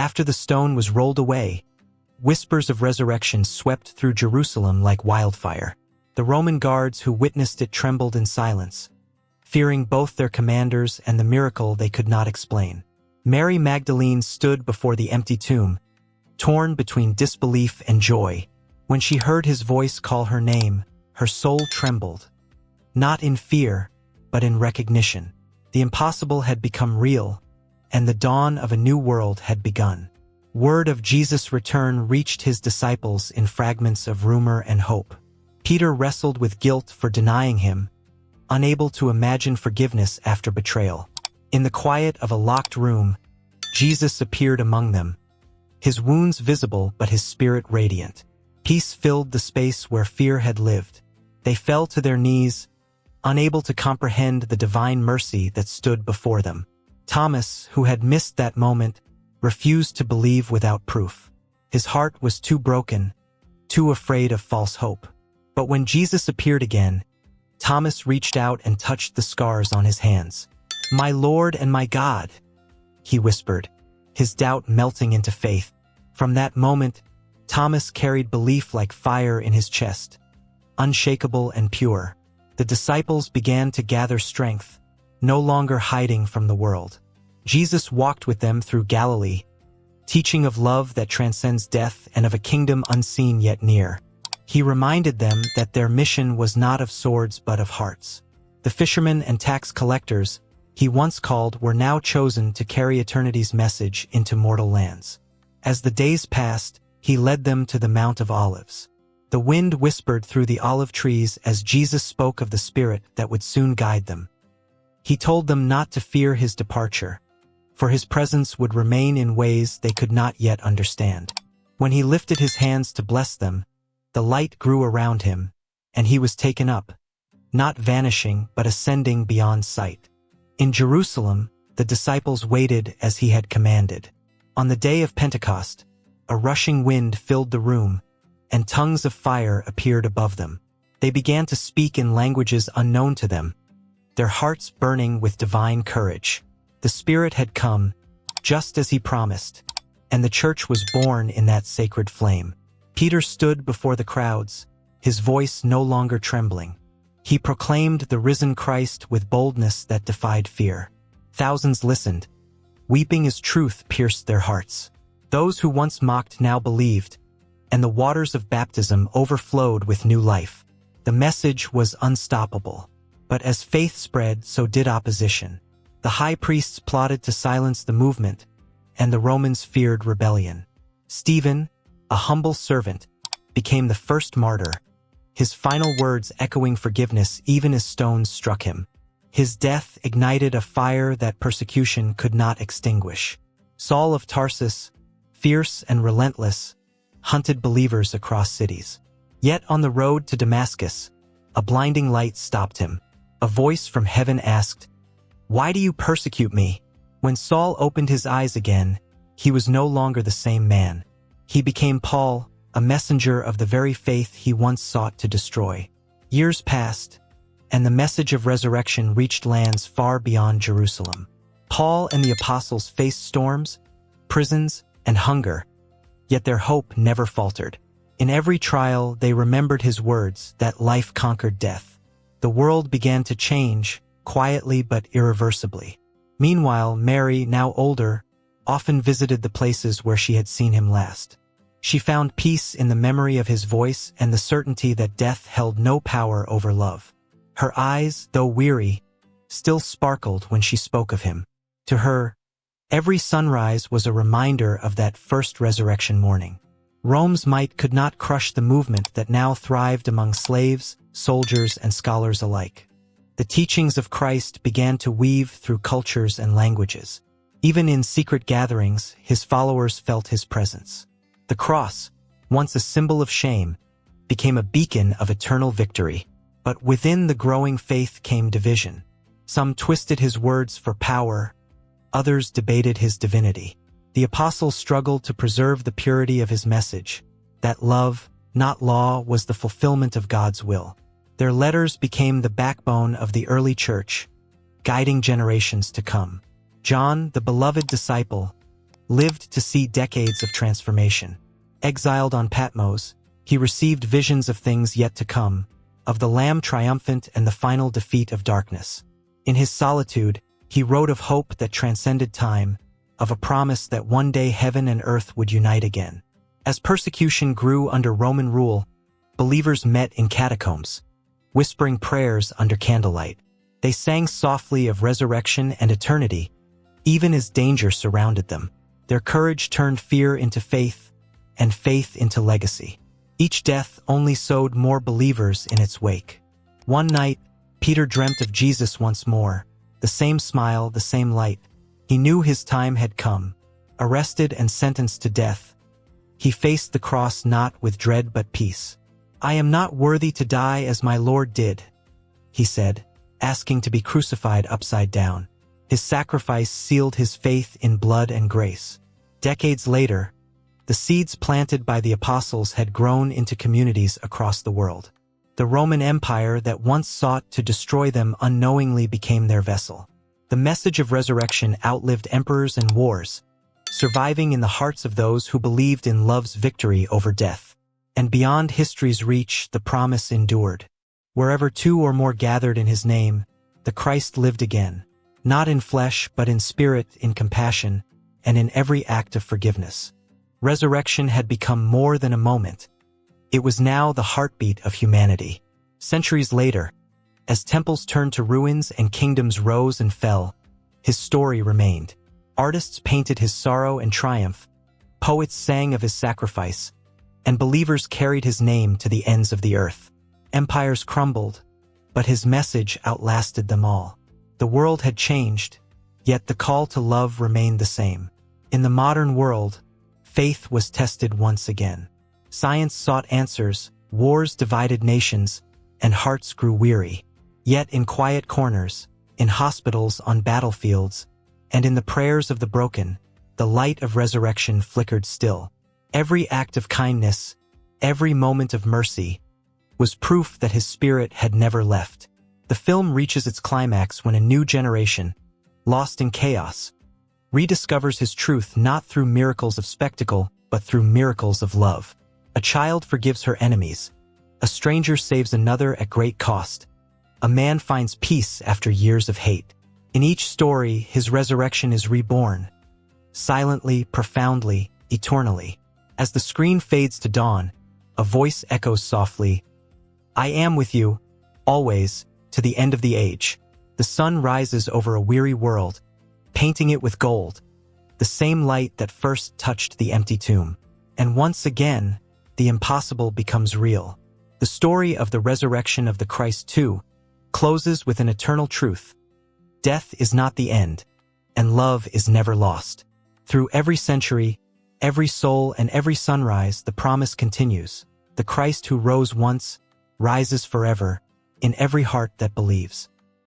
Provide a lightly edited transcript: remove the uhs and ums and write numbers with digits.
After the stone was rolled away, whispers of resurrection swept through Jerusalem like wildfire. The Roman guards who witnessed it trembled in silence, fearing both their commanders and the miracle they could not explain. Mary Magdalene stood before the empty tomb, torn between disbelief and joy. When she heard his voice call her name, her soul trembled, not in fear, but in recognition. The impossible had become real, and the dawn of a new world had begun. Word of Jesus' return reached his disciples in fragments of rumor and hope. Peter wrestled with guilt for denying him, unable to imagine forgiveness after betrayal. In the quiet of a locked room, Jesus appeared among them, his wounds visible but his spirit radiant. Peace filled the space where fear had lived. They fell to their knees, unable to comprehend the divine mercy that stood before them. Thomas, who had missed that moment, refused to believe without proof. His heart was too broken, too afraid of false hope. But when Jesus appeared again, Thomas reached out and touched the scars on his hands. "My Lord and my God," he whispered, his doubt melting into faith. From that moment, Thomas carried belief like fire in his chest, unshakable and pure. The disciples began to gather strength, no longer hiding from the world. Jesus walked with them through Galilee, teaching of love that transcends death and of a kingdom unseen yet near. He reminded them that their mission was not of swords but of hearts. The fishermen and tax collectors he once called were now chosen to carry eternity's message into mortal lands. As the days passed, he led them to the Mount of Olives. The wind whispered through the olive trees as Jesus spoke of the Spirit that would soon guide them. He told them not to fear his departure, for his presence would remain in ways they could not yet understand. When he lifted his hands to bless them, the light grew around him, and he was taken up, not vanishing but ascending beyond sight. In Jerusalem, the disciples waited as he had commanded. On the day of Pentecost, a rushing wind filled the room, and tongues of fire appeared above them. They began to speak in languages unknown to them, their hearts burning with divine courage. The Spirit had come, just as he promised, and the church was born in that sacred flame. Peter stood before the crowds, his voice no longer trembling. He proclaimed the risen Christ with boldness that defied fear. Thousands listened. Weeping as truth pierced their hearts. Those who once mocked now believed, and the waters of baptism overflowed with new life. The message was unstoppable. But as faith spread, so did opposition. The high priests plotted to silence the movement, and the Romans feared rebellion. Stephen, a humble servant, became the first martyr, his final words echoing forgiveness even as stones struck him. His death ignited a fire that persecution could not extinguish. Saul of Tarsus, fierce and relentless, hunted believers across cities. Yet on the road to Damascus, a blinding light stopped him. A voice from heaven asked, "Why do you persecute me?" When Saul opened his eyes again, he was no longer the same man. He became Paul, a messenger of the very faith he once sought to destroy. Years passed, and the message of resurrection reached lands far beyond Jerusalem. Paul and the apostles faced storms, prisons, and hunger, yet their hope never faltered. In every trial, they remembered his words that life conquered death. The world began to change, quietly but irreversibly. Meanwhile, Mary, now older, often visited the places where she had seen him last. She found peace in the memory of his voice and the certainty that death held no power over love. Her eyes, though weary, still sparkled when she spoke of him. To her, every sunrise was a reminder of that first resurrection morning. Rome's might could not crush the movement that now thrived among slaves, soldiers, and scholars alike. The teachings of Christ began to weave through cultures and languages. Even in secret gatherings, his followers felt his presence. The cross, once a symbol of shame, became a beacon of eternal victory. But within the growing faith came division. Some twisted his words for power, others debated his divinity. The apostles struggled to preserve the purity of his message, that love, not law, was the fulfillment of God's will. Their letters became the backbone of the early church, guiding generations to come. John, the beloved disciple, lived to see decades of transformation. Exiled on Patmos, he received visions of things yet to come, of the Lamb triumphant and the final defeat of darkness. In his solitude, he wrote of hope that transcended time, of a promise that one day heaven and earth would unite again. As persecution grew under Roman rule, believers met in catacombs, whispering prayers under candlelight. They sang softly of resurrection and eternity, even as danger surrounded them. Their courage turned fear into faith, and faith into legacy. Each death only sowed more believers in its wake. One night, Peter dreamt of Jesus once more, the same smile, the same light. He knew his time had come. Arrested and sentenced to death, he faced the cross not with dread but peace. "I am not worthy to die as my Lord did," he said, asking to be crucified upside down. His sacrifice sealed his faith in blood and grace. Decades later, the seeds planted by the apostles had grown into communities across the world. The Roman Empire that once sought to destroy them unknowingly became their vessel. The message of resurrection outlived emperors and wars, surviving in the hearts of those who believed in love's victory over death. And beyond history's reach, the promise endured. Wherever two or more gathered in his name, the Christ lived again, not in flesh but in spirit, in compassion, and in every act of forgiveness. Resurrection had become more than a moment. It was now the heartbeat of humanity. Centuries later, as temples turned to ruins and kingdoms rose and fell, his story remained. Artists painted his sorrow and triumph, poets sang of his sacrifice, and believers carried his name to the ends of the earth. Empires crumbled, but his message outlasted them all. The world had changed, yet the call to love remained the same. In the modern world, faith was tested once again. Science sought answers, wars divided nations, and hearts grew weary. Yet in quiet corners, in hospitals, on battlefields, and in the prayers of the broken, the light of resurrection flickered still. Every act of kindness, every moment of mercy, was proof that his spirit had never left. The film reaches its climax when a new generation, lost in chaos, rediscovers his truth not through miracles of spectacle, but through miracles of love. A child forgives her enemies. A stranger saves another at great cost. A man finds peace after years of hate. In each story, his resurrection is reborn, silently, profoundly, eternally. As the screen fades to dawn, a voice echoes softly, "I am with you, always, to the end of the age." The sun rises over a weary world, painting it with gold, the same light that first touched the empty tomb. And once again, the impossible becomes real. The story of the resurrection of the Christ, too, closes with an eternal truth. Death is not the end, and love is never lost. Through every century, every soul, and every sunrise, the promise continues. The Christ who rose once, rises forever, in every heart that believes.